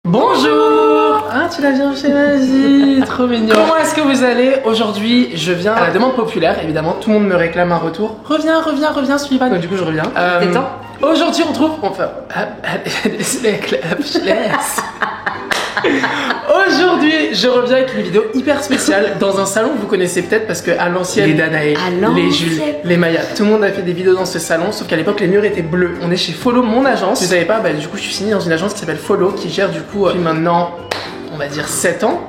Bonjour. Ah, tu l'as bien fait, vas-y. Trop mignon. Comment est-ce que vous allez? Aujourd'hui, je viens à la demande populaire, évidemment, tout le monde me réclame un retour. Reviens, Sullivan. Donc du coup, je reviens. Détends. Aujourd'hui, on trouve... Enfin... je laisse. Aujourd'hui, je reviens avec une vidéo hyper spéciale dans un salon que vous connaissez peut-être parce que à l'ancienne, les Danae, les Jules, les Maya, tout le monde a fait des vidéos dans ce salon, sauf qu'à l'époque les murs étaient bleus. On est chez Follow, mon agence. Si vous savez pas, bah, du coup je suis signé dans une agence qui s'appelle Follow, qui gère du coup depuis maintenant, on va dire 7 ans.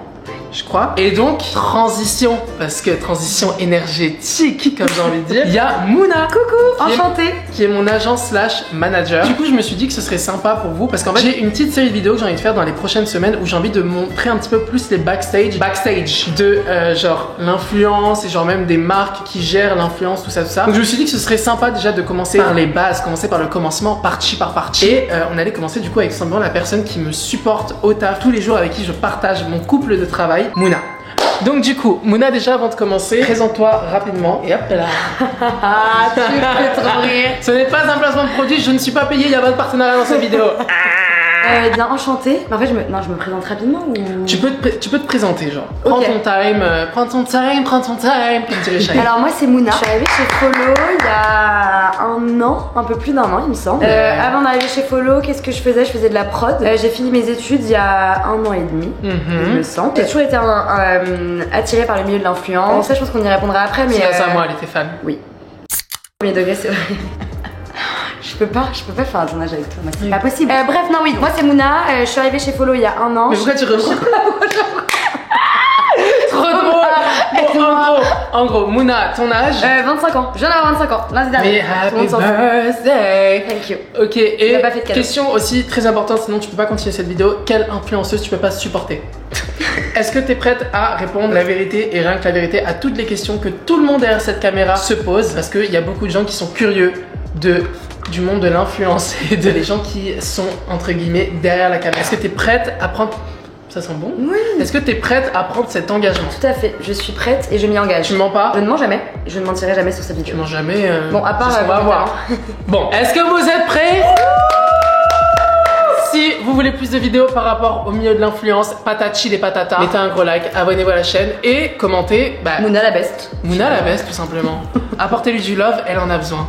Je crois. Et donc, transition, parce que transition énergétique, comme j'ai envie de dire, il y a Mouna. Coucou, enchantée. Qui est mon agence / manager. Du coup, je me suis dit que ce serait sympa pour vous, parce qu'en fait, j'ai une petite série de vidéos que j'ai envie de faire dans les prochaines semaines où j'ai envie de montrer un petit peu plus les backstage de genre l'influence et genre même des marques qui gèrent l'influence, tout ça. Donc, je me suis dit que ce serait sympa déjà de commencer par les bases, commencer par le commencement, partie par partie. Et on allait commencer du coup avec simplement la personne qui me supporte au taf tous les jours, avec qui je partage mon couple de travail. Mouna. Donc du coup, Mouna, déjà avant de commencer, présente-toi rapidement et hop là. Tu peux trop rire. Ce n'est pas un placement de produit, je ne suis pas payé, il y a pas de partenariat dans cette vidéo. Bien enchantée. En fait, je me présente rapidement ou... Tu peux te présenter, genre. Prends ton time, comme dirait Shai. Alors moi c'est Mouna. Je suis arrivée chez Follow il y a un an, un peu plus d'un an il me semble. Avant d'arriver chez Follow, qu'est-ce que je faisais? Je faisais de la prod. J'ai fini mes études il y a un an et demi, il me semble. J'ai toujours été attirée par le milieu de l'influence. Ça je pense qu'on y répondra après, mais... C'est à moi, elle était fan. Oui. Premier degré, c'est vrai. Je peux pas faire un tournage avec toi, c'est pas possible. Bref, non, oui, moi c'est Mouna, je suis arrivée chez Follow il y a un an. Mais pourquoi tu reprends? Trop drôle. En gros, Mouna, ton âge? 25 ans, je viens d'avoir 25 ans, lundi dernier. Mais happy birthday. Thank you. Ok, et question aussi très importante, sinon tu peux pas continuer cette vidéo. Quelle influenceuse tu peux pas supporter? Est-ce que tu es prête à répondre la vérité et rien que la vérité à toutes les questions que tout le monde derrière cette caméra se pose? Parce qu'il y a beaucoup de gens qui sont curieux du monde de l'influence et les gens qui sont entre guillemets derrière la caméra. Est-ce que tu es prête à prendre... Ça sent bon? Oui. Est-ce que tu es prête à prendre cet engagement? Tout à fait, je suis prête et je m'y engage. Tu mens pas? Je ne mens jamais, je ne mentirai jamais sur cette vidéo. Tu mens jamais? Bon, à part... on va voir. Bon, est-ce que vous êtes prêts? Si vous voulez plus de vidéos par rapport au milieu de l'influence, patati les patatas, mettez un gros like, abonnez-vous à la chaîne et commentez. Mouna la best. Mouna la best, tout simplement. Apportez-lui du love, elle en a besoin.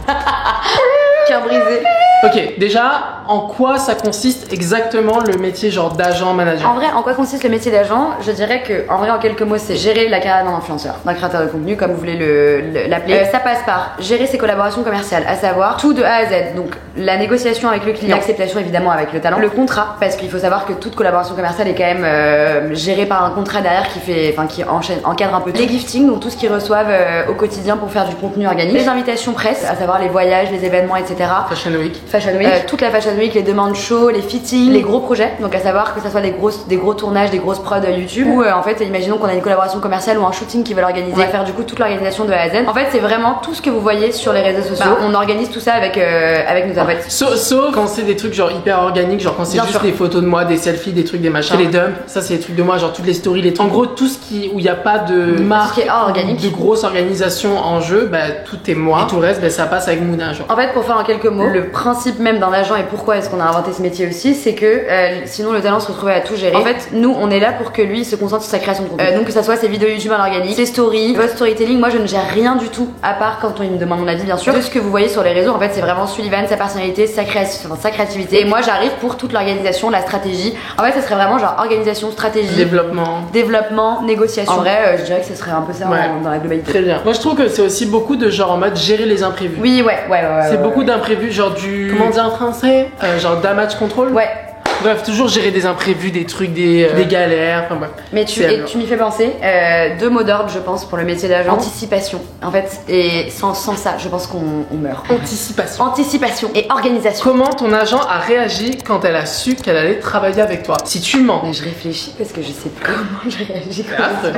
Cœur brisé. Ok, déjà, en quoi ça consiste exactement le métier genre d'agent manager? En vrai, en quoi consiste le métier d'agent? Je dirais que, en vrai, en quelques mots, c'est gérer la carrière d'un influenceur, d'un créateur de contenu, comme vous voulez l'appeler. Ça passe par gérer ses collaborations commerciales, à savoir tout de A à Z. Donc, la négociation avec le client, l'acceptation évidemment avec le talent, le contrat, parce qu'il faut savoir que toute collaboration commerciale est quand même gérée par un contrat derrière qui encadre un peu les giftings, donc tout ce qu'ils reçoivent au quotidien pour faire du contenu organique, les invitations presse, à savoir les voyages, les événements, etc. Fashion Week. Toute la Fashion Week, les demandes show, les fittings, les gros projets, donc à savoir que ça soit des gros tournages, des grosses prods YouTube, ou en fait imaginons qu'on a une collaboration commerciale ou un shooting qui veulent organiser, on va faire du coup toute l'organisation de A à Z. En fait c'est vraiment tout ce que vous voyez sur les réseaux sociaux, on organise tout ça avec nous en fait. Sauf quand c'est des trucs genre hyper organiques, genre quand c'est juste des photos de moi, des selfies, des trucs, des machins, les dumps, ça c'est des trucs de moi, genre toutes les stories, les trucs. En gros tout ce où il n'y a pas de marque, de grosse organisation en jeu, bah tout est moi, et tout le reste bah, ça passe avec Mouna genre. En fait pour faire en quelques mots, le principe même d'un agent et pourquoi est-ce qu'on a inventé ce métier aussi, c'est que sinon le talent se retrouvait à tout gérer. En fait, nous on est là pour que lui se concentre sur sa création de contenu. Donc que ça soit ses vidéos YouTube à l'organique, ses stories, votre storytelling, moi je ne gère rien du tout à part quand il me demande mon avis bien sûr. De ce que vous voyez sur les réseaux, en fait c'est vraiment Sullivan, sa personnalité, sa créativité. Et moi j'arrive pour toute l'organisation, la stratégie. En fait, ça serait vraiment genre organisation, stratégie, développement, négociation. En vrai, je dirais que ce serait un peu ça dans la globalité. Très bien. Moi je trouve que c'est aussi beaucoup de genre en mode gérer les imprévus. Oui, ouais. C'est beaucoup d'imprévus, genre comment on dit en français, genre damage control. Ouais. Bref, toujours gérer des imprévus, des trucs, des galères, enfin bref. Mais tu m'y fais penser, deux mots d'ordre je pense pour le métier d'agent. Anticipation, en fait, et sans ça je pense qu'on meurt. Anticipation et organisation. Comment ton agent a réagi quand elle a su qu'elle allait travailler avec toi? Si tu mens. Mais je réfléchis parce que je sais pas comment je réagis.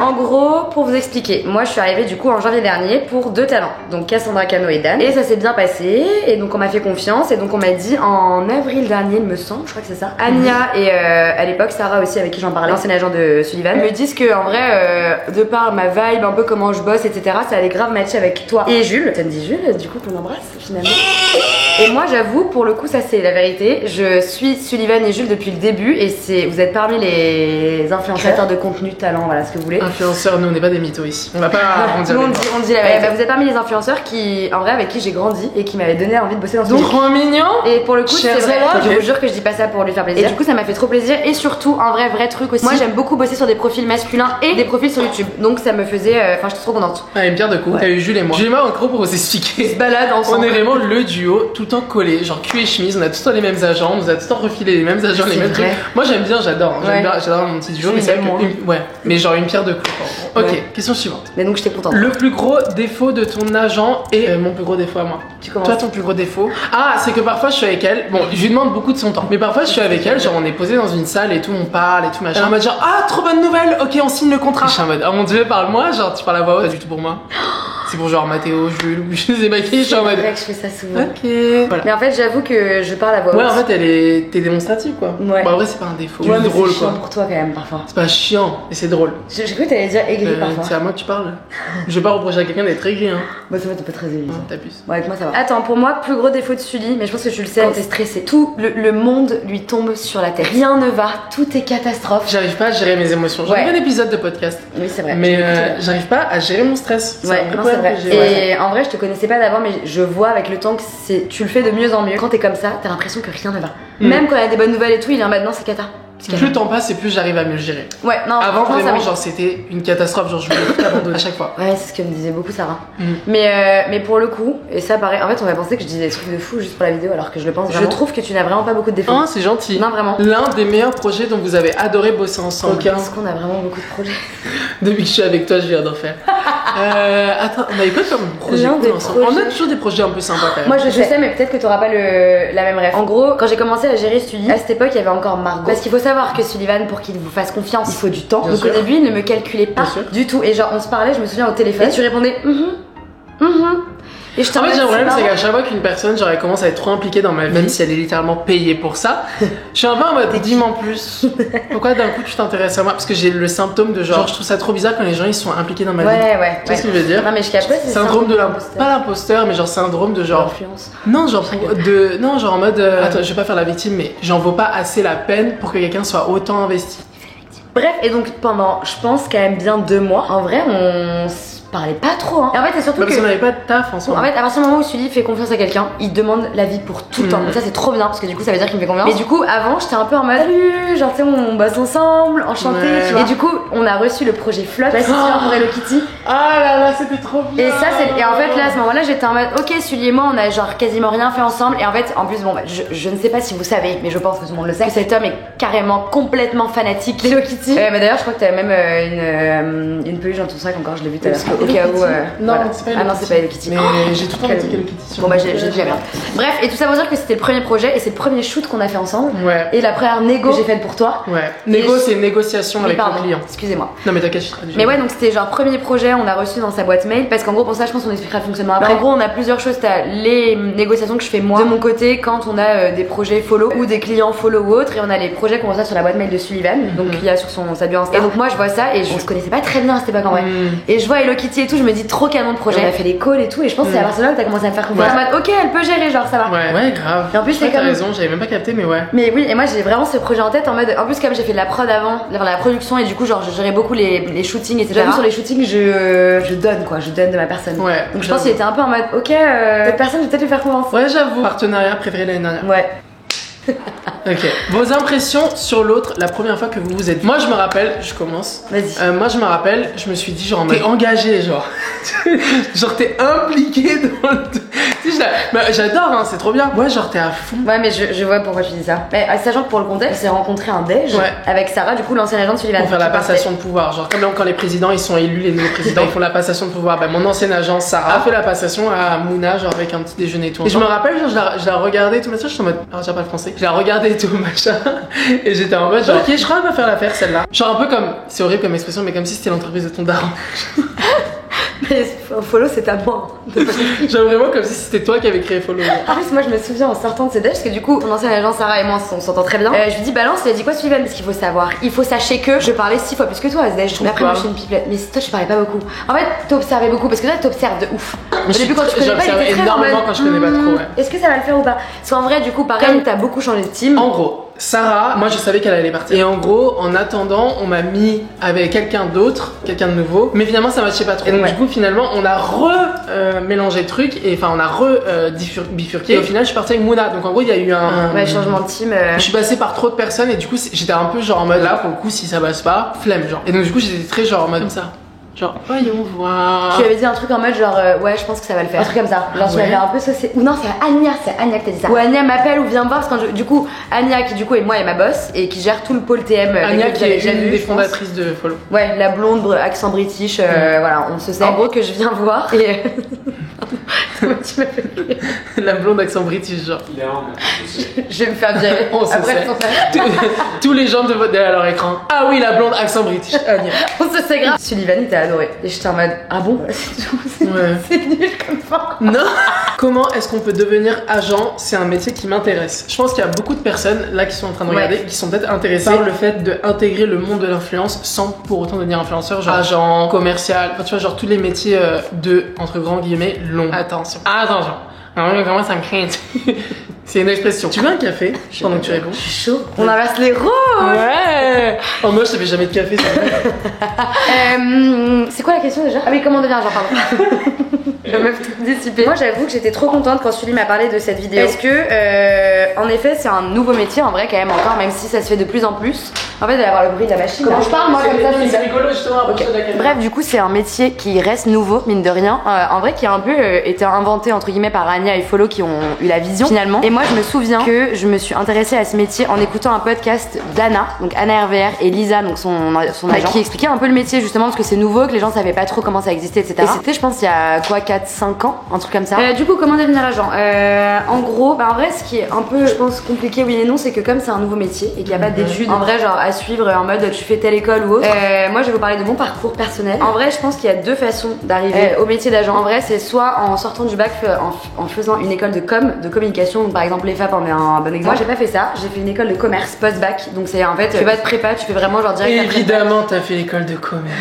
En gros, pour vous expliquer, moi je suis arrivée du coup en janvier dernier pour 2 talents, donc Cassandra Cano et Dan, et ça s'est bien passé, et donc on m'a fait confiance, et donc on m'a dit en avril dernier il me semble, je crois que c'est ça, Ania et à l'époque Sarah aussi avec qui j'en parlais, l'ancien agent de Sullivan, me disent que en vrai de par ma vibe, un peu comment je bosse, etc., ça allait grave matcher avec toi et Jules. Ça me dit Jules, du coup qu'on embrasse finalement. Et moi j'avoue, pour le coup, ça c'est la vérité. Je suis Sullivan et Jules depuis le début et vous êtes parmi les influenceurs de contenu, talent, voilà ce que vous voulez. Influenceurs, nous on n'est pas des mythos ici. On va pas on dit la vérité. Vous êtes parmi les influenceurs qui, en vrai, avec qui j'ai grandi et qui m'avaient donné envie de bosser dans ce milieu. Trop mignon. Et pour le coup, c'est vrai. Je vous jure que je dis pas ça pour lui faire plaisir. Et du coup, ça m'a fait trop plaisir. Et surtout, un vrai truc aussi. Moi, j'aime beaucoup bosser sur des profils masculins et des profils sur YouTube. Donc ça me faisait, enfin, j'étais trop contente. Ah, une pierre de coups. T'as eu Jules et moi. Jules et moi, en gros, pour vous expliquer. On se balade ensemble. On est vraiment le duo, tout le temps collé, genre cul et chemise. On a tout le temps les mêmes agents, on nous a tout le temps refilé les mêmes agents, les mêmes trucs. Moi, j'aime bien, j'adore. J'adore mon petit duo, mais c'est vrai que ouais, mais genre une pierre de coups. Ok, question suivante. Mais donc, j'étais contente. Le plus gros défaut de ton agent et mon plus gros défaut à moi. Tu commences. Toi, ton plus gros défaut. Ah, c'est que parfois je suis avec elle. Bon, je lui demande beaucoup de son temps. Mais parfois je suis avec elle, genre on est posé dans une salle et tout, on parle et tout machin. En mode genre, ah, trop bonne nouvelle, ok, on signe le contrat. Je suis en mode, oh mon dieu, parle-moi, genre tu parles à voix haute, pas du tout pour moi. C'est pour genre Mathéo, Jules, ou je sais pas qui, je suis en mode. C'est vrai que je fais ça souvent. Ok. Voilà. Mais en fait, j'avoue que je parle à voix haute. Ouais, en fait, t'es démonstrative quoi. Ouais. Bah, en vrai, c'est pas un défaut. Ouais, c'est drôle quoi. C'est chiant pour toi quand même parfois. C'est pas chiant, mais c'est drôle. J'ai cru que t'allais dire aigri parfois. C'est à moi que tu parles. Je vais pas reprocher à quelqu'un d'être aigri, hein. Bah, ça va, t'es pas très aigri. T'abuses. Ouais, avec moi ça va. Attends, pour moi, plus gros défaut de Sully, mais je pense que tu le sais, quand t'es stressé, tout le monde lui tombe sur la tête. Rien ne va, tout est catastrophe. J'arrive pas à gérer mes émotions. J'ai un épisode de podcast. Oui, c'est vrai. Mais j'arrive pas à gérer mon stress. Ouais, non, c'est vrai. Et en vrai, je te connaissais pas d'avant, mais je vois avec le temps que tu le fais de mieux en mieux. Quand t'es comme ça, t'as l'impression que rien ne va. Même quand il y a des bonnes nouvelles et tout, il est en mode non, c'est cata. Plus le temps passe et plus j'arrive à mieux le gérer. Ouais, non, avant vraiment, genre c'était une catastrophe, genre je voulais tout abandonner à chaque fois. Ouais, c'est ce que me disait beaucoup Sarah. Mais pour le coup, et ça paraît, en fait on va penser que je disais des trucs de fou juste pour la vidéo alors que je le pense vraiment. Je trouve que tu n'as vraiment pas beaucoup de défauts. Oh, c'est gentil. Non, vraiment. L'un des meilleurs projets dont vous avez adoré bosser ensemble. Est-ce qu'on a vraiment beaucoup de projets? Depuis que je suis avec toi, je viens d'en faire. Attends, on avait quoi comme projet ensemble? On a toujours des projets un peu sympas quand même. Moi je sais, mais peut-être que t'auras pas la même rêve. En gros, quand j'ai commencé à gérer Sully, à cette époque il y avait encore Margot. Parce qu'il faut savoir que Sullivan, pour qu'il vous fasse confiance, il faut du temps. Donc au début, il ne me calculait pas du tout. Et genre, on se parlait, je me souviens au téléphone, et tu répondais Et je en fait, j'ai un problème, c'est qu'à chaque fois qu'une personne, genre, elle commence à être trop impliquée dans ma vie, même si elle est littéralement payée pour ça, je suis un peu en mode, dis-moi en plus. Pourquoi d'un coup tu t'intéresses à moi? Parce que j'ai le symptôme de genre, je trouve ça trop bizarre quand les gens ils sont impliqués dans ma vie. Ouais. Tu vois ce que je veux dire? Non, mais je cache pas, c'est syndrome de l'imposteur. Pas l'imposteur, mais genre syndrome de genre. L'influence. Non, genre non, genre en mode. Attends, je vais pas faire la victime, mais j'en vaux pas assez la peine pour que quelqu'un soit autant investi. Bref, et donc pendant, je pense, quand même bien 2 mois, en vrai, on parlait pas trop, hein. Et en fait, c'est surtout parce qu'on avait pas de taf ensemble. En fait, à partir du moment où Sully fait confiance à quelqu'un, il demande l'avis pour tout le temps. Donc ça, c'est trop bien parce que du coup, ça veut dire qu'il me fait confiance. Mais du coup, avant, j'étais un peu en mode salut, genre, tu sais, on bosse ensemble, enchanté, tu vois. Et du coup, on a reçu le projet Flotte, l'assistant pour Hello Kitty. Ah là là, c'était trop bien. Et ça, et en fait, là, à ce moment-là, j'étais en mode ok, Sully et moi, on a genre quasiment rien fait ensemble. Et en fait, en plus, bon, bah, je ne sais pas si vous savez, mais je pense que tout le monde le sait, que cet homme est carrément complètement fanatique d'Hello Kitty. Mais d'ailleurs, je crois que t'avais même une peluche dans ton sac encore, je l'ai vu tout à l'heure. Au cas où. Non, voilà. c'est pas Hello Kitty. Ah non, c'est pas Hello Kitty. Mais j'ai tout le temps dit Hello Kitty. Bon, bah, j'ai dit rien. Bref, et tout ça pour dire que c'était le premier projet et c'est le premier shoot qu'on a fait ensemble. Ouais. Et la première négo que j'ai faite pour toi. Ouais. Négo, c'est une négociation avec le client. Excusez-moi. Non, mais t'inquiète, je traduis. Mais ouais, donc c'était genre premier projet, on a reçu dans sa boîte mail. Parce qu'en gros, pour ça, je pense qu'on expliquera le fonctionnement après. En gros, on a plusieurs choses. T'as les négociations que je fais moi de mon côté quand on a des projets follow ou des clients follow ou autres. Et on a les projets qu'on reçoit sur la boîte mail de Sullivan. Donc il y a sur sa bio Insta. Et donc moi, je vois ça et on se connaissait pas très bien à cette époque en vrai. Et je vois Hello Kitty et tout, je me dis trop canon de projet. On a fait des calls et tout, et je pense que c'est à Barcelone que t'as commencé à me faire confiance. En mode ok, elle peut gérer, genre ça va. Ouais, grave. Et en plus, c'est comme. T'as raison, j'avais même pas capté, mais ouais. Mais oui, et moi j'ai vraiment ce projet en tête en mode. En plus, comme j'ai fait de la prod avant, la production, et du coup, genre je gérais beaucoup les shootings, etc. Sur les shootings, je donne quoi, je donne de ma personne. Ouais. Donc je pense qu'il était un peu en mode ok, cette personne, je vais peut-être lui faire confiance. Ouais, j'avoue. Partenariat préféré l'année dernière. Ouais. Ok, vos impressions sur l'autre la première fois que vous vous êtes vu. Moi je me rappelle, je commence. Vas-y. Moi je me rappelle, je me suis dit genre t'es engagé genre. Genre t'es impliqué dans le... Tu sais, j'adore hein, c'est trop bien. Ouais genre t'es à fond. Ouais mais je vois pourquoi tu dis ça. Mais sachant que pour le contexte, on s'est rencontré un déj avec Sarah, du coup l'ancienne agent de Sullivan. Pour faire la passation de pouvoir. Genre comme quand les présidents ils sont élus, les nouveaux présidents ils font la passation de pouvoir. Bah mon ancienne agence Sarah a fait la passation à Mouna genre avec un petit déjeuner et tout. Et je me rappelle genre je la regardais tout machin, je suis en mode, alors j'ai pas le français. Je la regardais et tout machin. Et j'étais en mode genre ok je crois qu'elle va faire l'affaire celle-là. Genre un peu comme, c'est horrible comme expression mais comme si c'était l'entreprise de ton daron. Mais Follow c'était à moi. Genre vraiment comme si c'était toi qui avais créé Follow. En plus moi je me souviens en sortant de ces déj parce que du coup mon ancienne agence Sarah et moi on s'entend très bien. Je lui dis balance, elle a dit quoi Sullivan? Parce qu'il faut savoir, il faut sachez que je parlais 6 fois plus que toi à ce déj. Mais après moi je suis une pipelette. Mais toi tu parlais pas beaucoup. En fait t'observais beaucoup parce que toi t'observes de ouf. Au début, quand tu connais pas, il était très énormément quand je connais pas trop, ouais. Est-ce que ça va le faire ou pas? Parce qu'en vrai, du coup, pareil, t'as beaucoup changé de team. En gros, Sarah, moi je savais qu'elle allait partir. Et en gros, en attendant, on m'a mis avec quelqu'un d'autre, quelqu'un de nouveau. Mais finalement, ça matchait pas trop. Et donc, du coup, finalement, on a mélangé le truc. Et enfin, on a bifurqué. Et au final, je suis partie avec Mouna. Donc, en gros, il y a eu un changement de team. Je suis passée par trop de personnes. Et du coup, j'étais un peu genre en mode là, pour le coup, si ça passe pas, flemme, genre. Et donc, du coup, j'étais très genre en mode comme ça. Genre, voyons voir. Tu avais dit un truc en mode genre, ouais, je pense que ça va le faire. Un truc comme ça. Genre, tu m'avais un peu saucé. Ou non, c'est Anya qui t'a dit ça. Ou Anya m'appelle ou vient me voir parce que du coup, Anya qui du coup est moi et ma boss et qui gère tout le pôle TM. Anya qui est une des fondatrices de Follow. Ouais, la blonde, accent british, voilà, on se sait. En gros, que je viens voir et. Tu m'as fait rire. La blonde accent british, genre. Je vais me faire virer. On se sait. Tous les gens derrière leur écran. Ah oui, la blonde accent british. Anya. On se sait grave. Sullivan, il t'a adoré. Et j'étais en mode, ah bon? C'est tout. C'est nul comme ça. Non. Comment est-ce qu'on peut devenir agent? C'est un métier qui m'intéresse. Je pense qu'il y a beaucoup de personnes là qui sont en train de regarder, qui sont peut-être intéressées par le fait d'intégrer le monde de l'influence sans pour autant devenir influenceur, genre agent, commercial, enfin, tu vois, genre tous les métiers de, entre grands guillemets, longs. Attention. Attention. Comment ça me craint? C'est une expression. Tu veux un café pendant que tu réponds? Je suis chaud. On inverse les rôles. Ouais. Oh moi je t'avais jamais de café. C'est quoi la question déjà? Ah oui, comment devenir agent, pardon. La meuf toute dissipée. Moi j'avoue que j'étais trop contente quand Sully m'a parlé de cette vidéo. Parce que en effet c'est un nouveau métier en vrai quand même encore, même si ça se fait de plus en plus. En fait il va y avoir le bruit de la machine. Comment je parle moi comme ça? C'est rigolo justement. Okay. Bref, du coup c'est un métier qui reste nouveau mine de rien. En vrai qui a un peu été inventé entre guillemets par Anya et Follow qui ont eu la vision finalement. Et moi je me souviens que je me suis intéressée à ce métier en écoutant un podcast d'Anna, donc Anna RVR et Lisa, donc son agent, qui expliquait un peu le métier justement parce que c'est nouveau, que les gens savaient pas trop comment ça existait, etc. Et c'était je pense il y a quoi 4-5 ans, un truc comme ça. Du coup comment devenir agent? En gros, en vrai ce qui est un peu je pense compliqué oui et non, c'est que comme c'est un nouveau métier et qu'il n'y a pas d'études en vrai genre à suivre en mode tu fais telle école ou autre, moi je vais vous parler de mon parcours personnel. En vrai je pense qu'il y a deux façons d'arriver au métier d'agent. En vrai c'est soit en sortant du bac en faisant une école de communication, donc par exemple les FAP en est un bon exemple. Moi j'ai pas fait ça, j'ai fait une école de commerce post-bac, donc c'est en fait tu fais pas de prépa, tu fais vraiment genre direct. Évidemment t'as fait l'école de commerce.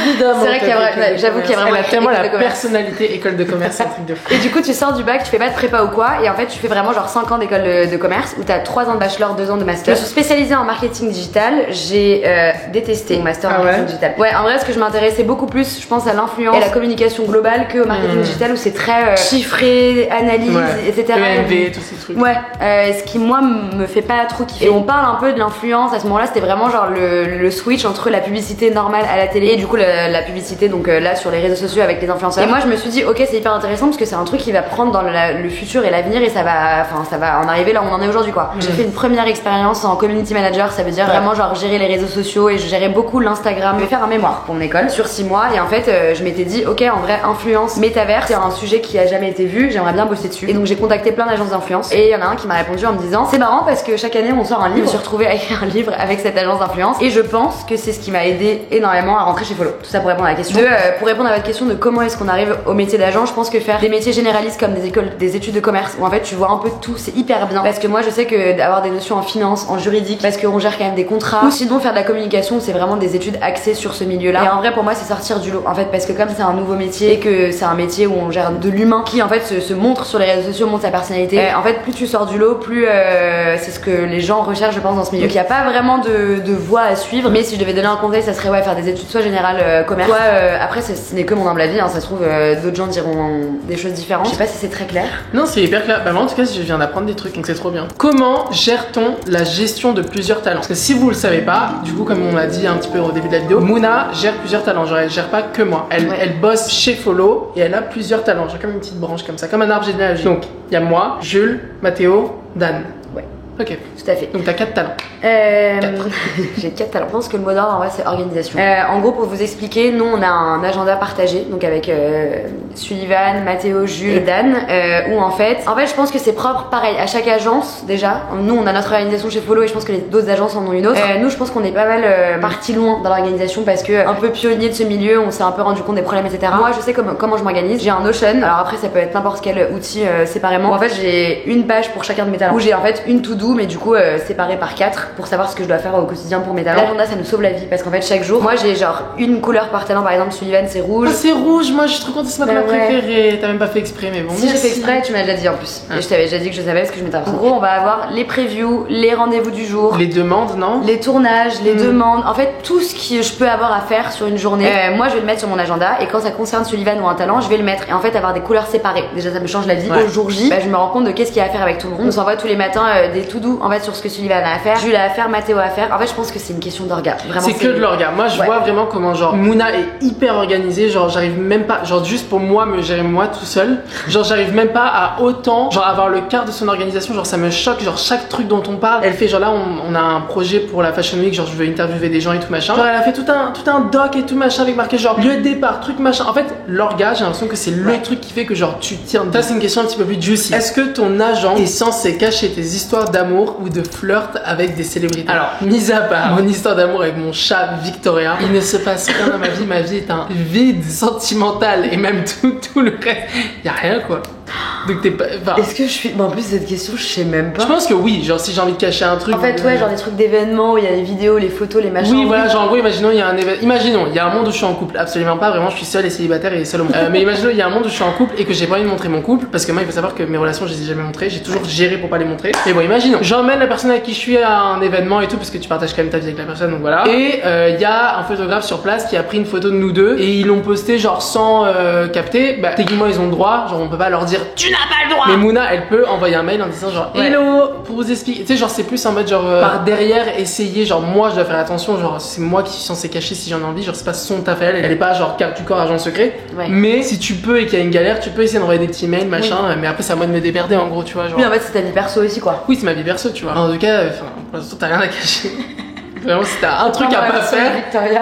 Évidemment. C'est vrai qu'il y a vraiment, j'avoue qu'il y a vraiment. Elle a tellement la personnalité école de commerce, c'est un truc de fou. Et du coup tu sors du bac, tu fais pas de prépa ou quoi, et en fait tu fais vraiment genre 5 ans d'école de commerce où t'as 3 ans de bachelor, 2 ans de master. Je suis spécialisée en marketing digital, j'ai détesté mon master en marketing digital. Ouais, en vrai ce que je m'intéressais beaucoup plus, je pense à l'influence et la communication globale que au marketing digital où c'est très chiffré, analyse, etc. EMV, tous ces trucs. Ouais, ce qui moi me fait pas trop kiffer. Et on parle un peu de l'influence à ce moment-là, c'était vraiment genre le switch entre la publicité normale à la télé et du coup la publicité donc là sur les réseaux sociaux avec les influenceurs. Et moi je me suis dit ok c'est hyper intéressant parce que c'est un truc qui va prendre dans le futur et l'avenir et ça va en arriver là où on en est aujourd'hui quoi. J'ai fait une première expérience en community manager, ça veut dire vraiment genre gérer les réseaux sociaux et je gérais beaucoup l'Instagram. Je vais faire un mémoire pour mon école sur 6 mois et en fait je m'étais dit ok en vrai influence métaverse c'est un sujet qui a jamais été vu, j'aimerais bien bosser dessus. Et donc j'ai contacté plein d'agences d'influence et il y en a un qui m'a répondu en me disant c'est marrant parce que chaque année on sort un livre. Je me suis retrouvée à écrire un livre avec cette agence d'influence et je pense que c'est ce qui m'a aidé énormément à rentrer chez Follow. Tout ça pour répondre à la question. Pour répondre à votre question de comment est-ce qu'on arrive au métier d'agent, je pense que faire des métiers généralistes comme des études de commerce où en fait tu vois un peu de tout, c'est hyper bien parce que moi je sais que d'avoir des notions en finance, en juridique parce qu'on gère quand même des contrats ou sinon faire de la communication c'est vraiment des études axées sur ce milieu-là. Et en vrai pour moi c'est sortir du lot en fait parce que comme c'est un nouveau métier et que c'est un métier où on gère de l'humain qui en fait se montre sur les réseaux sociaux, montre sa personnalité. En fait plus tu sors du lot, plus c'est ce que les gens recherchent je pense dans ce milieu. Donc il n'y a pas vraiment de voie à suivre, mais si je devais donner un conseil ça serait faire des études soit générales commerce, soit après ce n'est que mon humble avis, ça se trouve d'autres gens diront des choses différentes. Je sais pas si c'est très clair. Non c'est hyper clair, moi en tout cas je viens d'apprendre des trucs donc c'est trop bien. Comment gère-t-on la gestion de plusieurs talents? Parce que si vous le savez pas, du coup comme on l'a dit un petit peu au début de la vidéo, Mouna gère plusieurs talents, genre elle gère pas que moi, elle bosse chez Follow et elle a plusieurs talents, genre comme une petite branche comme ça, comme un arbre généalogique. Donc il y a moi, Jules, Mathéo, Dan. Ouais. Ok. Tout à fait. Donc t'as 4 talents. J'ai 4 talents. Je pense que le mot d'ordre en vrai c'est organisation. En gros pour vous expliquer, nous on a un agenda partagé donc avec Sullivan, Mathéo, Jules et Dan où en fait je pense que c'est propre pareil à chaque agence déjà. Nous on a notre organisation chez Follow et je pense que les d'autres agences en ont une autre. Nous je pense qu'on est pas mal parti loin dans l'organisation parce que un peu pionnier de ce milieu, on s'est un peu rendu compte des problèmes etc. Moi je sais comment je m'organise. J'ai un Notion. Alors après ça peut être n'importe quel outil séparément. En fait j'ai une page pour chacun de mes talents où j'ai en fait une to-do to-do, mais du coup séparé par 4 pour savoir ce que je dois faire au quotidien pour mes talents. L'agenda, ça nous sauve la vie parce qu'en fait, chaque jour, moi j'ai genre une couleur par talent. Par exemple, Sullivan, c'est rouge. Oh, c'est rouge, moi je suis trop contente, c'est ma couleur préférée. T'as même pas fait exprès, mais bon. Si j'ai fait exprès, tu m'as déjà dit en plus. Et je t'avais déjà dit que je savais parce que je m'étais En gros, on va avoir les previews, les rendez-vous du jour, les demandes, non? Les tournages, les demandes. En fait, tout ce que je peux avoir à faire sur une journée. Moi, je vais le mettre sur mon agenda. Et quand ça concerne Sullivan ou un talent, je vais le mettre. Et en fait, avoir des couleurs séparées. Déjà, ça me change la vie. Au jour J, je me rends compte de qu'est-ce qu'il y a à faire avec tout le monde. On s'envoie tous les matins des to-do en fait sur ce que Sullivan a à faire, Jules a à faire, Mathéo a à faire. En fait, je pense que c'est une question d'orga. C'est que de l'orga. Moi, je vois vraiment comment genre Mouna est hyper organisée. Genre, j'arrive même pas, genre juste pour moi me gérer moi tout seul. Genre, j'arrive même pas à autant genre avoir le quart de son organisation. Genre, ça me choque. Genre, chaque truc dont on parle, elle fait genre là, on a un projet pour la Fashion Week. Genre, je veux interviewer des gens et tout machin. Genre, elle a fait tout un doc et tout machin avec marqué genre lieu de départ, truc machin. En fait, l'orga, j'ai l'impression que c'est le truc qui fait que genre tu tiens. Ça, c'est une question un petit peu plus juicy. Est-ce que ton agent est censé cacher tes histoires d'amour ou de flirt avec des célébrités? Alors, mis à part mon histoire d'amour avec mon chat Victoria, il ne se passe rien dans ma vie. Ma vie est un vide sentimental et même tout le reste. Y a rien quoi. Donc t'es pas. Enfin, est-ce que je suis. En plus, cette question, je sais même pas. Je pense que oui, genre si j'ai envie de cacher un truc. En fait, ouais, genre des trucs d'événements où il y a les vidéos, les photos, les machins. Oui, voilà, genre en gros, imaginons, il y a un événement. Imaginons, il y a un monde où je suis en couple. Absolument pas, vraiment, je suis seule et célibataire et seule au monde. Mais imaginons, il y a un monde où je suis en couple et que j'ai pas envie de montrer mon couple. Parce que moi, il faut savoir que mes relations, je les ai jamais montrées. J'ai toujours géré pour pas les montrer. Mais bon, imaginons, j'emmène la personne avec qui je suis à un événement et tout, parce que tu partages quand même ta vie avec la personne, donc voilà. Et il y a un photographe sur place qui a pris une photo de nous deux et ils l'ont posté genre sans capter. Bah, techniquement, ils ont le droit. Genre, on peut pas leur dire, tu n'as pas le droit. Mais Mouna, elle peut envoyer un mail en disant genre hello pour vous expliquer. Tu sais, genre c'est plus en mode genre par derrière essayer. Genre moi je dois faire attention. Genre c'est moi qui suis censé cacher si j'en ai envie. Genre c'est pas son taf à elle. Elle est pas genre garde du corps agent secret. Mais si tu peux et qu'il y a une galère, tu peux essayer d'envoyer des petits mails machin. Mais après c'est à moi de me démerder en gros, tu vois. Genre... Oui, en fait c'est ta vie perso aussi quoi. Oui, c'est ma vie perso, tu vois. En tout cas, pour l'instant t'as rien à cacher. Vraiment, si t'as un truc à pas faire,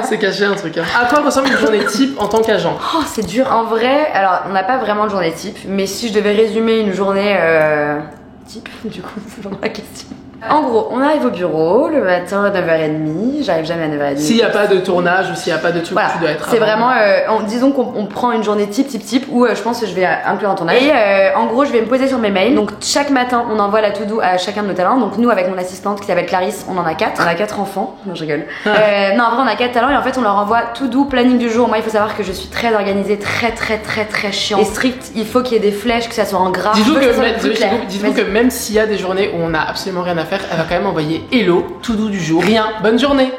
c'est cacher un truc. Hein. À quoi ressemble une journée type en tant qu'agent? Oh, c'est dur. En vrai, alors on n'a pas vraiment de journée type, mais si je devais résumer une journée type, du coup, c'est vraiment la question. En gros, on arrive au bureau le matin à 9h30, j'arrive jamais à 9h30. S'il n'y a pas de tournage ou s'il n'y a pas de truc, tu dois être. C'est vraiment, disons qu'on prend une journée type où je pense que je vais inclure un tournage. Et en gros, je vais me poser sur mes mails. Donc chaque matin, on envoie la to-do à chacun de nos talents. Donc nous, avec mon assistante qui s'appelle Clarisse, on en a 4. On a 4 enfants. Non, je rigole. Non, en vrai, on a 4 talents et en fait, on leur envoie to-do, planning du jour. Moi, il faut savoir que je suis très organisée, très chiante et stricte. Il faut qu'il y ait des flèches, que ça soit en gras. Dites-vous que même s'il y a des journées où on a absolument rien à faire, elle va quand même envoyer hello, tout doux du jour, rien, bonne journée.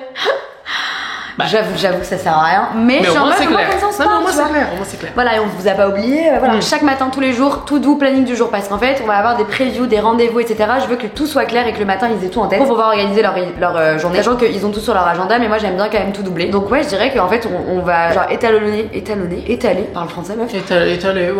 Bah, j'avoue que ça sert à rien, mais au moins c'est clair. Non, mais au moins c'est clair. Voilà, et on vous a pas oublié. Voilà, chaque matin, tous les jours, tout doux, planning du jour, parce qu'en fait, on va avoir des previews, des rendez-vous, etc. Je veux que tout soit clair et que le matin ils aient tout en tête pour pouvoir organiser leur journée. Sachant qu'ils ont tout sur leur agenda, mais moi j'aime bien quand même tout doubler. Donc ouais, je dirais qu'en fait, on va genre étaler, parle français meuf. Étalonnage.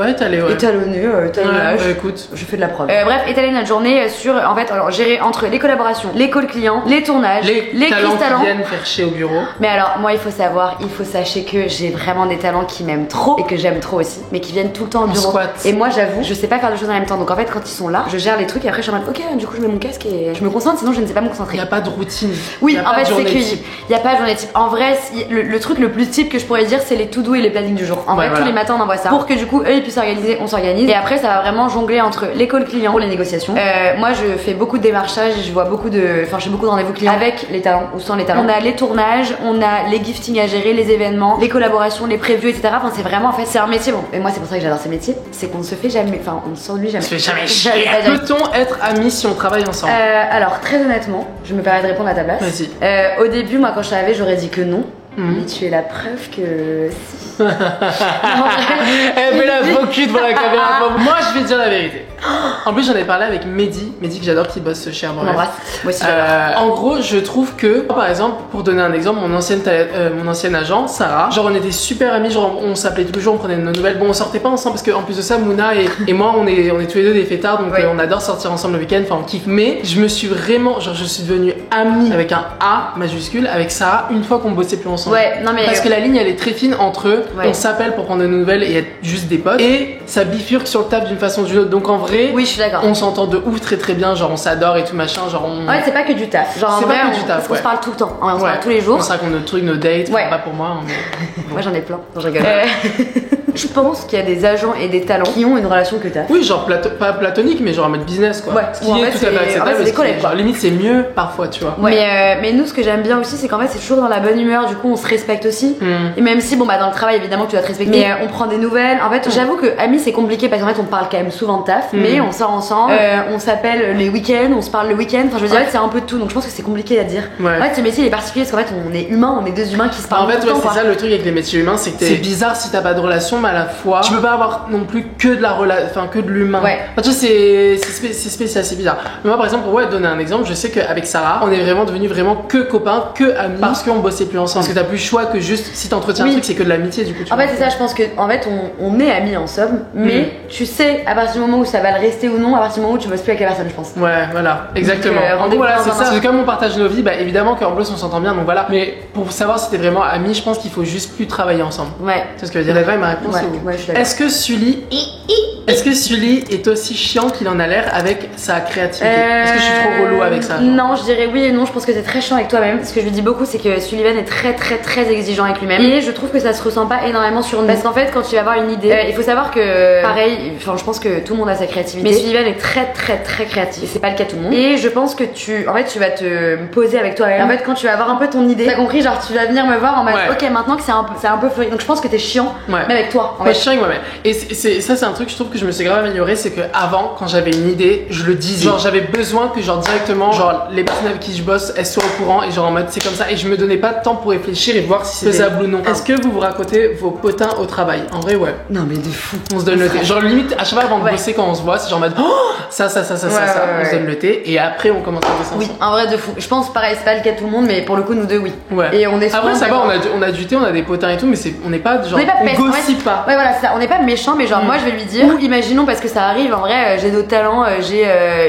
Ouais, écoute, je fais de la preuve. Bref, étaler notre journée sur, en fait, alors gérer entre les collaborations, les calls clients, les tournages, les talents qui viennent faire chier au bureau. Mais alors, moi, il faut sachez que j'ai vraiment des talents qui m'aiment trop et que j'aime trop aussi, mais qui viennent tout le temps au bureau. Et moi, j'avoue, je sais pas faire deux choses en même temps. Donc en fait, quand ils sont là, je gère les trucs et après je suis en mode ok, du coup, je mets mon casque et je me concentre, sinon je ne sais pas me concentrer. Il y a pas de routine. Oui, en fait, c'est qu'il y a pas de journée type. En vrai, le truc le plus type que je pourrais dire, c'est les to-do et les plannings du jour. En vrai, tous les matins, on envoie ça pour que du coup, eux, ils puissent s'organiser, on s'organise. Et après, ça va vraiment jongler entre les calls clients pour les négociations. Moi, je fais beaucoup de démarchage, je vois beaucoup de, enfin, j'ai beaucoup de rendez-vous clients avec les talents ou sans les talents. On a les tournages, on a les giftings à gérer, les événements, les collaborations, les previews, etc. Enfin, c'est vraiment, en fait, c'est un métier. Bon, et moi, c'est pour ça que j'adore ces métiers. C'est qu'on ne se fait jamais, enfin, on ne s'ennuie jamais. On se fait jamais. Peut-on être amis si on travaille ensemble? Alors, très honnêtement, je me permets de répondre à ta place. Vas-y. Au début, moi, quand je suis arrivée, j'aurais dit que non. Mais tu es la preuve que si. Elle fait la focus devant la caméra. Moi, je vais dire la vérité. En plus, j'en ai parlé avec Mehdi que j'adore, qui bosse chez Arborel. Moi aussi, en gros, je trouve que, par exemple, pour donner un exemple, mon ancienne agent, Sarah, genre on était super amis, genre on s'appelait tous les jours, on prenait nos nouvelles. Bon, on sortait pas ensemble parce qu'en plus de ça, Mouna et moi, on est tous les deux des fêtards, donc on adore sortir ensemble le week-end, enfin on kiffe. Mais je me suis vraiment, genre je suis devenue amie avec un A majuscule avec Sarah une fois qu'on bossait plus ensemble. Ouais, non mais. Parce que la ligne elle est très fine entre on s'appelle pour prendre des nouvelles et être juste des potes, et ça bifurque sur le taf d'une façon ou d'une autre. Donc en vrai, oui, je suis d'accord. On s'entend de ouf très bien, genre on s'adore et tout machin, genre on. Ouais, c'est pas que du taf. Genre c'est pas que du taf. On se parle tout le temps, on se parle tous les jours. On se raconte nos trucs, nos dates, pas pour moi. Mais... Moi j'en ai plein, je rigole. je pense qu'il y a des agents et des talents qui ont une relation que t'as. Oui, genre pas platonique, mais genre en mode business quoi. Ouais, ce qui est tout à fait acceptable. C'est des collègues. Genre, limite, c'est mieux parfois, tu vois. Ouais. Mais nous, ce que j'aime bien aussi, c'est qu'en fait, c'est toujours dans la bonne humeur. Du coup, on se respecte aussi. Et même si, bon, bah, dans le travail, évidemment, tu dois te respecter. Mais on prend des nouvelles. En fait, j'avoue que amis, c'est compliqué parce qu'en fait, on parle quand même souvent de taf. Mais on sort ensemble. On s'appelle les week-ends. On se parle le week-end. Enfin, je veux dire, c'est un peu de tout. Donc, je pense que c'est compliqué à dire. En fait, ce métier il est particulier parce qu'en fait, on est humain. On est deux humains qui se parlent. En fait, c'est ça le truc avec les métiers humains, c'est que c'est bizarre si t'as pas de relation, mais à la fois, tu peux pas avoir non plus que de la relation, enfin, que de l'humain. Ouais. Enfin, tu vois, c'est spécial, c'est bizarre. Mais moi, par exemple, pour donner un exemple, je sais qu'avec Sarah, on est vraiment devenus vraiment que copains, que amis, parce qu'on bossait plus ensemble. Parce que t'as plus le choix que juste si t'entretiens un truc, c'est que de l'amitié du coup. En fait, c'est ça, je pense que en fait, on est amis ensemble, mais tu sais à partir du moment où ça va le rester ou non, à partir du moment où tu bosses plus avec la personne, je pense. Ouais, voilà, exactement. Donc, voilà, c'est ça. C'est comme on partage nos vies, bah évidemment qu'en plus on s'entend bien, donc voilà. Mais pour savoir si t'es vraiment amis, je pense qu'il faut juste plus travailler ensemble. Ouais. C'est ce que veut dire. Ma réponse c'est oui. Ouais, je suis d'accord. Est-ce que Sully est aussi chiant qu'il en a l'air avec sa créativité? Est-ce que je suis trop relou avec ça? Non, je dirais oui et non. Je pense que t'es très chiant avec toi-même. Ce que je lui dis beaucoup, c'est que Sullivan est très exigeant avec lui-même. Et je trouve que ça se ressent pas énormément sur nous. Parce qu'en fait, quand tu vas avoir une idée, il faut savoir que pareil, enfin, je pense que tout le monde a sa créativité. Mais Sullivan est très créatif. Et c'est pas le cas de tout le monde. Et je pense que tu vas te poser avec toi-même. En fait, quand tu vas avoir un peu ton idée, t'as compris, genre tu vas venir me voir en mode ok, maintenant que c'est un peu fleuri. Donc je pense que t'es chiant, même avec toi. Moi, je suis chiant avec moi-même. Et ça, c'est un truc, je trouve que je me suis grave améliorée, c'est que avant, quand j'avais une idée, je le disais. Genre, j'avais besoin que genre directement, genre les personnes avec qui je bosse, elles soient au courant et genre en mode c'est comme ça. Et je me donnais pas de temps pour réfléchir et voir si c'est faisable ou non. Est-ce que vous vous racontez vos potins au travail? En vrai, ouais. Non mais de fou. On se donne le thé. Genre limite à chaque fois avant de bosser quand on se voit, c'est genre en mode ça. On se donne le thé et après on commence à bosser ensemble. Oui, en vrai de fou. Je pense pareil, c'est pas le cas de tout le monde, mais pour le coup nous deux oui. Ouais. Et on est après ça va, on a du thé, on a des potins et tout, mais on n'est pas genre on gossip pas. Ouais voilà, ça. On n'est pas méchant, mais genre moi je vais lui dire. Ou imaginons parce que ça arrive. En vrai, j'ai d'autres talents, j'ai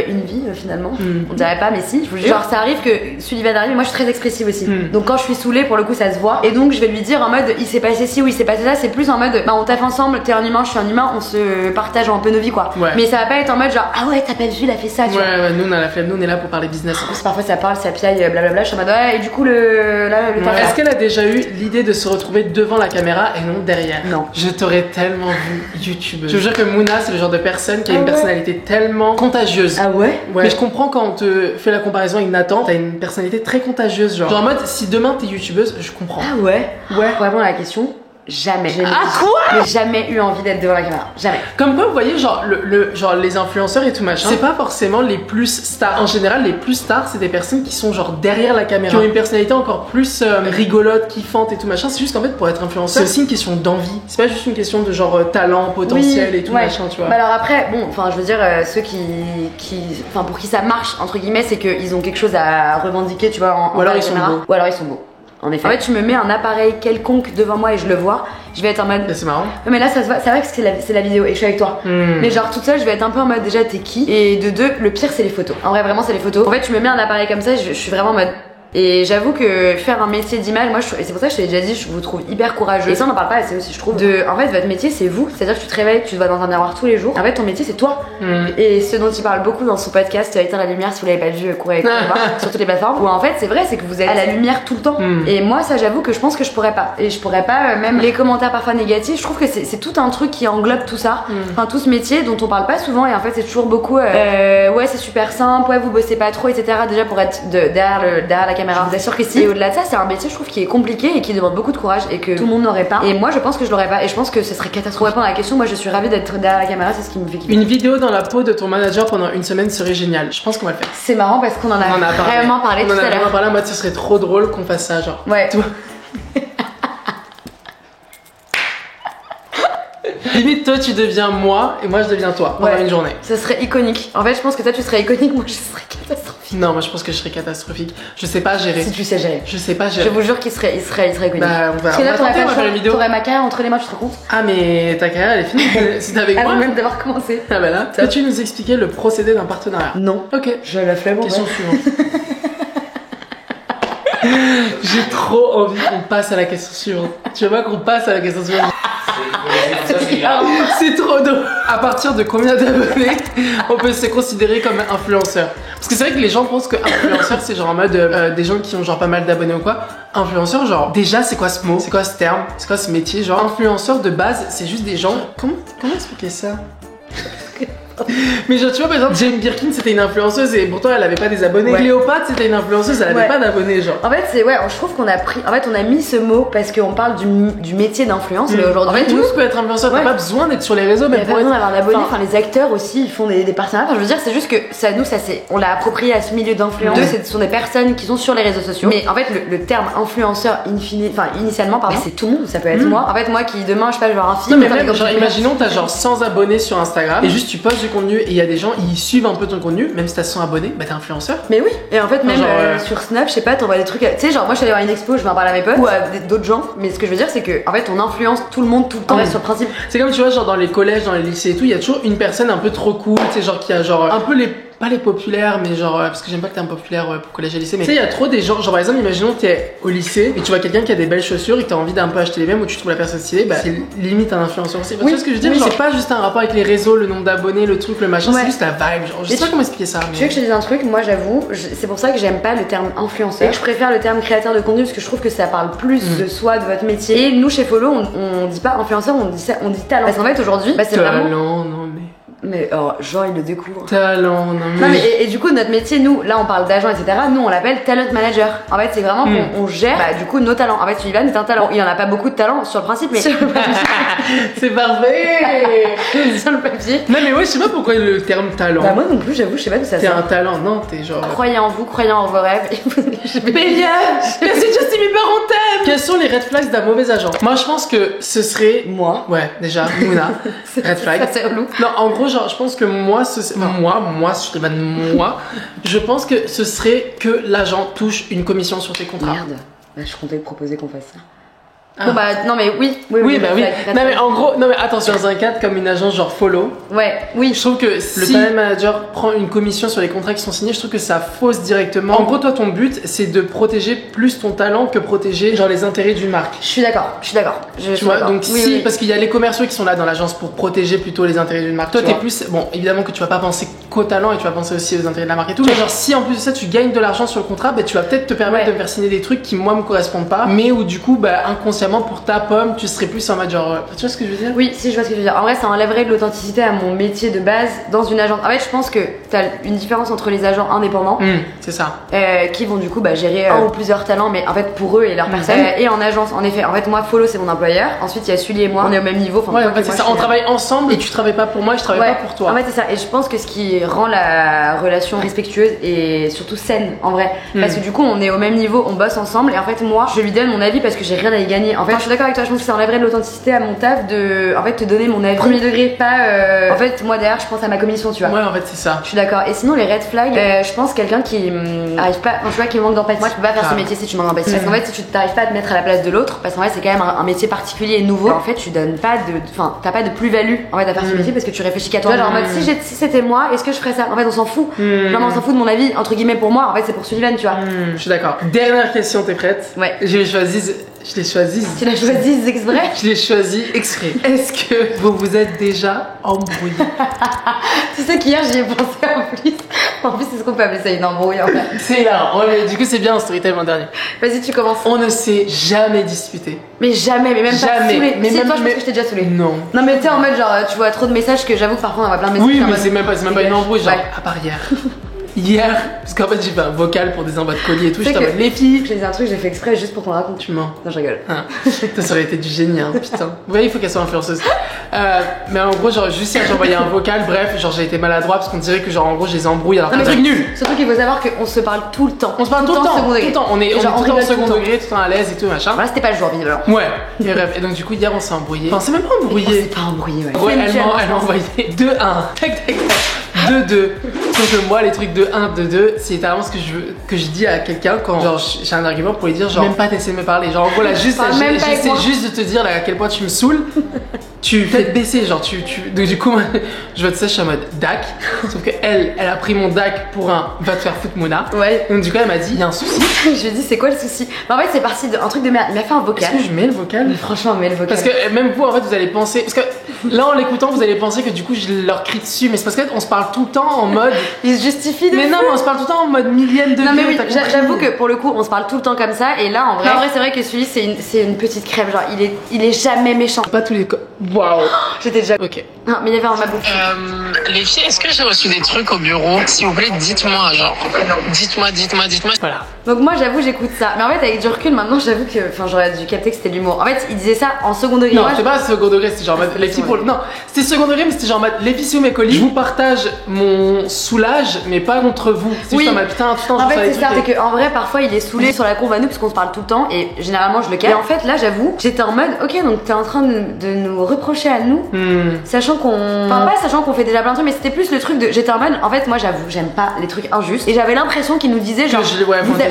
une vie finalement. On dirait pas, mais si. Je vous jure. Genre ça arrive que Sullivan arrive. Moi je suis très expressive aussi. Donc quand je suis saoulée, pour le coup ça se voit. Et donc je vais lui dire en mode il s'est passé ci ou il s'est passé ça. C'est plus en mode bah on taffe ensemble. T'es un humain, je suis un humain. On se partage un peu nos vies quoi. Ouais. Mais ça va pas être en mode genre ah ouais t'as pas vu il a fait ça. Tu vois. Nous on a la flemme. Nous on est là pour parler business. En plus parfois ça parle, ça piaille, blablabla. Je suis en mode ouais et du coup le Est-ce qu'elle a déjà eu l'idée de se retrouver devant la caméra et non derrière? Non. Je t'aurais tellement vu youtubeuse. Je veux dire que Mouna c'est le genre de personne qui a une personnalité tellement contagieuse. Ah ouais? Mais je comprends quand on te fait la comparaison avec Nathan, t'as une personnalité très contagieuse genre en mode si demain t'es youtubeuse, je comprends. Ah ouais? Ouais. Pour répondre à la question, jamais. Quoi? J'ai jamais eu envie d'être devant la caméra. Jamais. Comme quoi, vous voyez, genre, genre les influenceurs et tout machin, c'est pas forcément les plus stars. En général, les plus stars, c'est des personnes qui sont genre derrière la caméra, qui ont une personnalité encore plus rigolote, kiffante et tout machin. C'est juste qu'en fait, pour être influenceur, c'est aussi une question d'envie. C'est pas juste une question de genre talent, potentiel et tout machin, tu vois. Bah alors après, bon, enfin, je veux dire, ceux enfin, pour qui ça marche, entre guillemets, c'est qu'ils ont quelque chose à revendiquer, tu vois, ou alors ils sont beaux. Ou alors ils sont beaux. En effet. En fait, tu me mets un appareil quelconque devant moi et je le vois, je vais être en mode. C'est marrant. Mais là, ça se voit, c'est vrai que c'est la vidéo et je suis avec toi. Mais genre, toute seule, je vais être un peu en mode déjà, t'es qui? Et de deux, le pire, c'est les photos. En vrai, vraiment, c'est les photos. En fait, tu me mets un appareil comme ça, je suis vraiment en mode. Et j'avoue que faire un métier d'image, moi, et c'est pour ça que je t'ai déjà dit, je vous trouve hyper courageux. Et ça, on en parle pas assez aussi, je trouve. En fait, votre métier, c'est vous. C'est-à-dire que tu te réveilles, tu te vois dans un miroir tous les jours. En fait, ton métier, c'est toi. Et ce dont il parle beaucoup dans son podcast, Éteindre la lumière, si vous l'avez pas vu, courez voir sur toutes les plateformes. Où en fait, c'est vrai, c'est que vous êtes à la lumière tout le temps. Et moi, ça, j'avoue que je pense que je pourrais pas. Et je pourrais pas, même les commentaires parfois négatifs, je trouve que c'est tout un truc qui englobe tout ça. Enfin, tout ce métier dont on parle pas souvent. Et en fait, c'est toujours beaucoup, ouais, c'est super simple, ouais, vous bossez pas trop, etc. Déjà pour être derrière la caméra. Je vous assure que si. Et au-delà de ça, c'est un métier, je trouve, qui est compliqué et qui demande beaucoup de courage et que tout le monde n'aurait pas. Et moi, je pense que je l'aurais pas. Et je pense que ce serait catastrophique. Pour répondre à la question, moi, je suis ravie d'être derrière la caméra, c'est ce qui me fait kiffer. Une vidéo dans la peau de ton manager pendant une semaine serait génial. Je pense qu'on va le faire. C'est marrant parce qu'on en a vraiment parlé tout à l'heure. On en a vraiment parlé en mode ce serait trop drôle qu'on fasse ça, genre. Ouais. Limite, toi tu deviens moi et moi je deviens toi pendant une journée. Ça serait iconique. En fait, je pense que toi tu serais iconique, moi je serais catastrophique. Non, moi je pense que je serais catastrophique. Je sais pas gérer. Si tu sais gérer. Je sais pas gérer. Je vous jure qu'il serait iconique. Bah, on va. Parce que là, faire une vidéo. T'aurais ma carrière entre les mains, tu te rends compte? Ah, mais ta carrière elle est finie. Si t'es avec moi. Avant même d'avoir commencé. Ah, bah là. Peux-tu nous expliquer le procédé d'un partenariat? Non. Ok. Je la flemme. Question suivante. J'ai trop envie qu'on passe à la question suivante. Tu veux pas qu'on passe à la question suivante? C'est trop drôle. À partir de combien d'abonnés on peut se considérer comme influenceur? Parce que c'est vrai que les gens pensent que influenceur c'est genre en mode des gens qui ont genre pas mal d'abonnés ou quoi. Influenceur, genre déjà c'est quoi ce mot? C'est quoi ce terme? C'est quoi ce métier? Genre influenceur de base c'est juste des gens. Comment expliquer ça? Mais genre tu vois par exemple Jane Birkin c'était une influenceuse et pourtant elle avait pas des abonnés. Cléopâtre c'était une influenceuse, elle avait pas d'abonnés genre. En fait c'est je trouve qu'on a pris, en fait on a mis ce mot parce qu'on parle du métier d'influence mais aujourd'hui. En fait tous peut être influenceur, t'as pas besoin d'être sur les réseaux mais pour être d'avoir d'abonnés. Enfin les acteurs aussi ils font des partenariats. Enfin je veux dire c'est juste que ça c'est on l'a approprié à ce milieu d'influence. Ce sont des personnes qui sont sur les réseaux sociaux. Mais en fait le terme influenceur initialement pardon c'est tout le monde, ça peut être moi. En fait moi qui demain je sais pas je vais voir un film. Non mais même genre imaginons t'as genre 100 abonnés sur Instagram et juste tu postes du contenu et il y a des gens ils suivent un peu ton contenu, même si t'as 100 abonnés, bah t'es influenceur. Mais oui, et en fait même sur Snap, je sais pas, t'envoies des trucs, tu sais genre moi je suis allée voir une expo, je vais en parler à mes potes ou à d'autres gens, mais ce que je veux dire c'est que en fait on influence tout le monde tout le temps sur le principe. C'est comme tu vois genre dans les collèges, dans les lycées et tout, il y a toujours une personne un peu trop cool, tu sais genre qui a genre un peu pas les populaires mais genre parce que j'aime pas que t'es un populaire pour collège et lycée mais tu sais il y a trop des gens genre par exemple imaginons t'es au lycée et tu vois quelqu'un qui a des belles chaussures et que t'as envie d'un peu acheter les mêmes ou tu trouves la personne stylée, bah c'est limite un influenceur aussi. Tu vois ce que je veux dire, genre c'est pas juste un rapport avec les réseaux, le nombre d'abonnés, le truc, le machin, c'est juste la vibe, genre je sais pas comment expliquer ça mais... Tu veux que je te dise un truc, moi j'avoue, c'est pour ça que j'aime pas le terme influenceur, je préfère le terme créateur de contenu parce que je trouve que ça parle plus de soi, de votre métier. Et nous chez Follow on dit pas influenceur, on dit talent parce qu'en fait aujourd'hui bah, c'est vraiment talent, non mais genre il le découvre. Talent, non mais et du coup notre métier, nous là on parle d'agent etc, nous on l'appelle talent manager. En fait c'est vraiment qu'on gère bah, du coup nos talents. En fait Sullivan est un talent, il en a pas beaucoup de talent sur le principe mais c'est parfait sur le papier. Non mais ouais je sais pas pourquoi le terme talent. Bah moi non plus j'avoue, je sais pas d'où ça sort. T'es un talent, non t'es genre... Croyez en vous, croyez en vos rêves. Bélia, merci Justin Bieber on t'aime. Quels sont les red flags d'un mauvais agent? Moi je pense que ce serait... Moi ouais déjà, Mouna. Red flag. Ça c'est relou. Non en gros genre je pense que moi je pense que ce serait que l'agent touche une commission sur tes contrats. Merde, bah, je comptais proposer qu'on fasse ça. Bon bah non mais oui bah oui. Non mais en gros, non mais attention, dans un cadre comme une agence genre Follow. Oui. Je trouve que si le talent manager prend une commission sur les contrats qui sont signés, je trouve que ça fausse directement. En gros, toi ton but c'est de protéger plus ton talent que protéger genre les intérêts d'une marque. Je suis d'accord. Tu vois, donc si parce qu'il y a les commerciaux qui sont là dans l'agence pour protéger plutôt les intérêts d'une marque. Toi t'es plus bon, évidemment que tu vas pas penser qu'au talent et tu vas penser aussi aux intérêts de la marque et tout. Mais genre si en plus de ça tu gagnes de l'argent sur le contrat, bah tu vas peut-être te permettre de me faire signer des trucs qui moi me correspondent pas, mais où du coup bah inconsciemment pour ta pomme tu serais plus en mode genre... Tu vois ce que je veux dire? Oui, si je vois ce que je veux dire. En vrai, ça enlèverait de l'authenticité à mon métier de base dans une agence. En fait, je pense que t'as une différence entre les agents indépendants. C'est ça. Qui vont du coup gérer un ou plusieurs talents, mais en fait pour eux et leur personne. Et en agence, en effet. En fait, moi, Follow, c'est mon employeur. Ensuite, il y a Sully et moi. On est au même niveau. Ouais, en fait, c'est ça. On travaille ensemble et tu travailles pas pour moi et je travaille pas pour toi. En fait, c'est ça. Et je pense que ce qui rend la relation respectueuse et surtout saine, en vrai. Parce que du coup, on est au même niveau, on bosse ensemble. Et en fait, moi, je lui donne mon avis parce que j'ai rien à y gagner. En fait, je suis d'accord avec toi. Je pense que ça enlèverait de l'authenticité à mon taf de en fait te donner mon avis premier degré, pas en fait moi derrière je pense à ma commission, tu vois. Ouais, en fait c'est ça. Je suis d'accord. Et sinon les red flags, je pense quelqu'un qui arrive pas, tu vois, qui manque d'empathie. Moi je peux pas faire ce métier si tu manques d'empathie. Parce qu'en fait si tu t'arrives pas à te mettre à la place de l'autre, parce qu'en fait c'est quand même un métier particulier et nouveau. En fait tu donnes pas de, enfin t'as pas de plus-value en fait à faire ce métier parce que tu réfléchis qu'à toi. Genre en mode si c'était moi, est-ce que je ferais ça? En fait on s'en fout. Genre on s'en fout de mon avis entre guillemets pour moi. En fait c'est pour Sullivan, tu vois. Je suis d'accord. Dernière question, t'es prête? Ouais. Je l'ai choisi. Tu l'as choisi exprès? Je l'ai choisi exprès. Est-ce que vous vous êtes déjà embrouillé? Tu sais qu'hier j'y ai pensé en plus. En plus, c'est ce qu'on peut appeler ça une embrouille en fait. C'est là, ouais, mais du coup, c'est bien un storytime l'an dernier. Vas-y, tu commences. On ne s'est jamais disputé. Mais jamais, mais même jamais. Pas saoulé. Mais si, même, toi, je pense que je t'ai déjà saoulé. Non. Non, mais t'es en mode genre, tu vois trop de messages que j'avoue que parfois on va plein de messages. Oui, mais c'est même pas une embrouille, genre, ouais. à part hier. Hier, parce qu'en fait j'ai fait un vocal pour des envois de colis et tout, j'étais en mode les filles. J'ai dit un truc, j'ai fait exprès juste pour qu'on raconte. Tu mens. Non, je rigole. Ça aurait été du génie, hein, putain. Vous voyez, il faut qu'elle soit influenceuse. Mais en gros, genre, juste hier, j'ai envoyé un vocal, bref, genre j'ai été maladroit parce qu'on dirait que, genre, en gros, je les embrouille alors que c'est nul. Surtout qu'il faut savoir qu'on se parle tout le temps. On se parle tout le temps, tout le temps. On est tout le temps au second degré, tout le temps à l'aise et tout, machin. Voilà, c'était pas le jour, visiblement. Ouais, et bref. Et donc, du coup, hier, on s'est embrouillé. Enfin, c'est même pas embrouillé. C'est pas embrouillé, ouais. Ouais, elle m'a envoyé 2-1. Tac, tac, tac. 2-2. Donc moi les trucs de 1, de 2, c'est littéralement ce que je dis à quelqu'un quand genre j'ai un argument pour lui dire genre même pas t'essaies de me parler. Genre en gros là juste j'essaie juste de te dire là à quel point tu me saoules. Tu fais te baisser, genre donc du coup moi, je vois de ça, je suis en mode DAC. Sauf que elle a pris mon DAC pour un va te faire foutre Mouna. Ouais. Donc du coup elle m'a dit il y a un souci. Je lui ai dit c'est quoi le souci? Bah en fait c'est parti d'un truc de merde. Il m'a fait un vocal. Est-ce que je mets le vocal? Mais franchement mets le vocal. Parce que même vous en fait vous allez penser, parce que là en l'écoutant vous allez penser que du coup je leur crie dessus, mais c'est parce qu'on se parle tout le temps en mode. Il se justifie de. Mais non mais on se parle tout le temps en mode millième de. Non mais oui, j'avoue que pour le coup on se parle tout le temps comme ça et là en vrai c'est vrai que celui c'est une petite crève, genre il est jamais méchant. Pas tous les waouh. J'étais déjà. Ok. Non mais il y avait un mabou. Les filles, est-ce que j'ai reçu des trucs au bureau? S'il vous plaît, dites-moi, genre. Dites-moi. Voilà. Donc moi j'avoue j'écoute ça. Mais en fait avec du recul maintenant j'avoue que. Enfin j'aurais dû capter que c'était de l'humour. En fait il disait ça en second degré. Non, c'était pas second degré, c'était genre en mode les filles pour. Non, c'était second degré, mais c'était genre en mode les filles sous mes colis. Je vous partage mon soulage, mais pas contre vous. C'est juste en mode putain, tout le temps. En fait c'est ça, c'est qu'en vrai parfois il est saoulé sur la courbe à nous parce qu'on se parle tout le temps et généralement je le capte. Et en fait là j'avoue j'étais en mode ok donc t'es en train de nous reprocher à nous, sachant qu'on. Enfin pas sachant qu'on fait déjà plein de trucs, mais c'était plus le truc de. J'étais en mode en fait moi j'avoue j'aime pas les trucs injustes et j'avais l'impression qu'il nous disait genre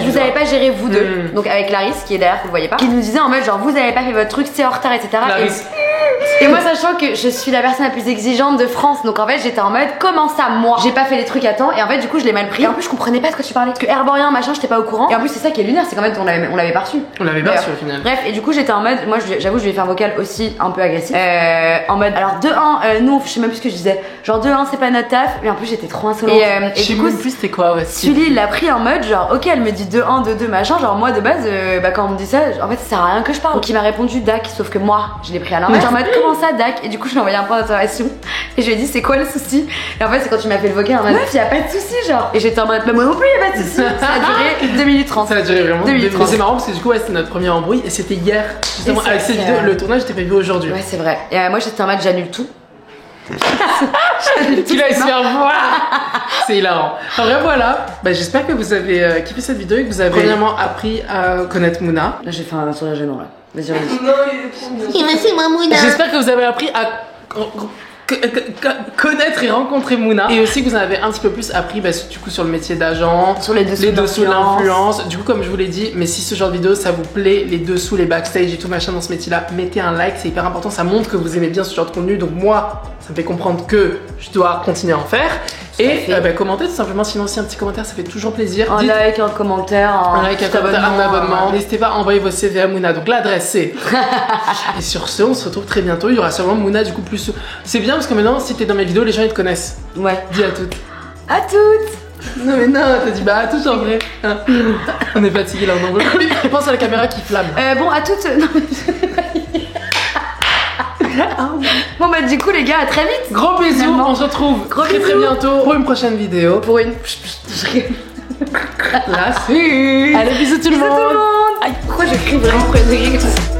vous avez pas géré vous deux. Donc avec Clarisse qui est derrière vous le voyez pas, qui nous disait en mode genre vous avez pas fait votre truc, c'est en retard etc. Et moi sachant que je suis la personne la plus exigeante de France, donc en fait j'étais en mode comment ça moi j'ai pas fait les trucs à temps et en fait du coup je l'ai mal pris. Et en plus je comprenais pas ce que tu parlais, parce que Herborien machin j'étais pas au courant. Et en plus c'est ça qui est lunaire, c'est qu'en fait on l'avait pas reçu. On l'avait pas reçu au final. Bref et du coup j'étais en mode moi j'avoue je lui ai fait un vocal aussi un peu agressif. En mode alors 2-1 nous je sais même plus ce que je disais, genre 2-1 c'est pas notre taf, mais en plus j'étais trop insolente. Et du coup plus c'était quoi ouais. Sully il l'a pris en mode genre ok elle me dit 2-1 2-2 machin, genre moi de base bah quand on me dit ça en fait ça sert à rien que je parle. Donc il m'a répondu DAC, sauf que moi je l'ai pris à l'inverse en mode comment ça DAC, et du coup je lui ai envoyé un point d'interrogation et je lui ai dit c'est quoi le souci, et en fait c'est quand tu m'as fait le vocal en mode meuf y'a pas de souci genre, et j'étais en mode bah moi non plus y'a pas de souci. Ça a duré 2 minutes 30. Ça a duré vraiment 2 minutes 30. Mais c'est marrant parce que du coup ouais, c'était notre premier embrouille et c'était hier justement avec cette vidéo, le tournage était prévu aujourd'hui. Ouais c'est vrai, et moi j'étais en mode j'annule tout. Tu vas se faire voir. C'est hilarant. En vrai voilà, bah, j'espère que vous avez kiffé cette vidéo et que vous avez premièrement appris à connaître Mouna. Là j'ai fait un sourire gênant là. Vas-y. J'espère que vous avez appris à connaître et rencontrer Mouna, et aussi que vous en avez un petit peu plus appris bah, du coup sur le métier d'agent, sur les dessous de l'influence. Du coup comme je vous l'ai dit, mais si ce genre de vidéo ça vous plaît, les dessous, les backstage et tout machin dans ce métier là, mettez un like, c'est hyper important, ça montre que vous aimez bien ce genre de contenu, donc moi ça me fait comprendre que je dois continuer à en faire. Et bah, commentez tout simplement, sinon aussi un petit commentaire, ça fait toujours plaisir. Un like, un commentaire, un abonnement. N'hésitez pas à envoyer vos CV à Mouna, donc l'adresse c'est. Et sur ce, on se retrouve très bientôt. Il y aura sûrement Mouna du coup plus. C'est bien parce que maintenant, si t'es dans mes vidéos, les gens ils te connaissent. Ouais. Dis à toutes. À toutes. Non mais non, t'as dit bah à toutes en vrai. Hein. On est fatigué là, on en veut plus. Pense à la caméra qui flamme. Bon, à toutes. Non, mais... Bon bah du coup les gars à très vite. Gros bisous, on se retrouve très bientôt pour une prochaine vidéo. Pour une... Là c'est... Allez bisous tout le monde. Aïe, pourquoi j'écris vraiment premier degré comme ça?